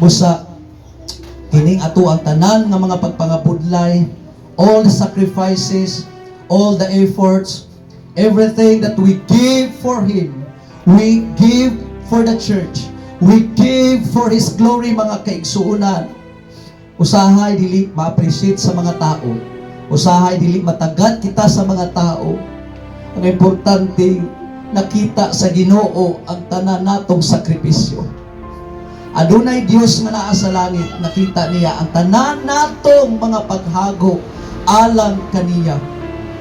Busa kining ato ang tanan nga mga pagpangabudlay, all the sacrifices, all the efforts, everything that we give for Him, we give for the church, we give for His glory, mga kaigsuunan. Usahay dili ma-appreciate sa mga tao, usahay dili matagad kita sa mga tao. Ang importante, nakita sa Ginoo ang tanan natong sakripisyo. Adunay Dios nga naa sa langit, nakita niya ang tanan natong mga paghago alang kaniya.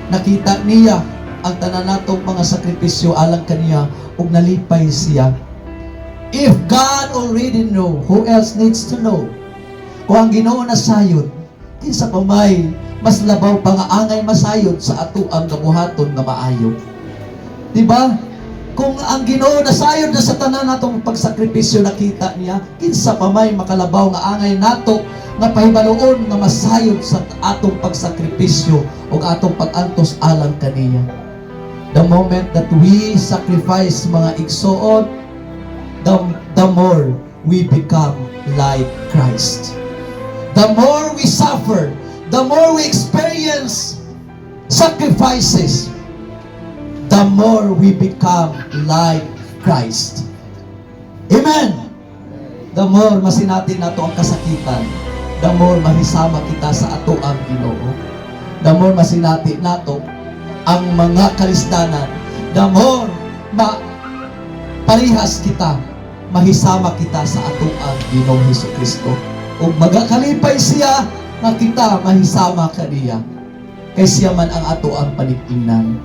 Nakita niya ang tanan natong mga sakripisyo alang kaniya ug nalipay siya. If God already know, who else needs to know? Kung ang Ginoo nasayod, kinsa pa may mas labaw pa nga angay masayod sa ato ang kabuhaton nga maayo. Diba? Kung ang Ginoo nasayod na sa tanan natong pagsakripisyo, nakita niya, kinsa pa may makalabaw nga angay nato nga pahibaluon nga masayod sa atong pagsakripisyo o atong pag-antos alang kaniya. The moment that we sacrifice, mga igsoon, the more we become like Christ. The more we suffer, the more we experience sacrifices, the more we become like Christ. Amen! The more masinati nato ang kasakitan, the more mahisama kita sa ato ang Ginoo. The more masinati nato ang mga kalisdanan, the more parihas kita, mahisama kita sa ato ang Ginoong Hesukristo. O magakalipay siya, na kita mahisama kaniya. Kay siya man ang ato ang panig-ingnan.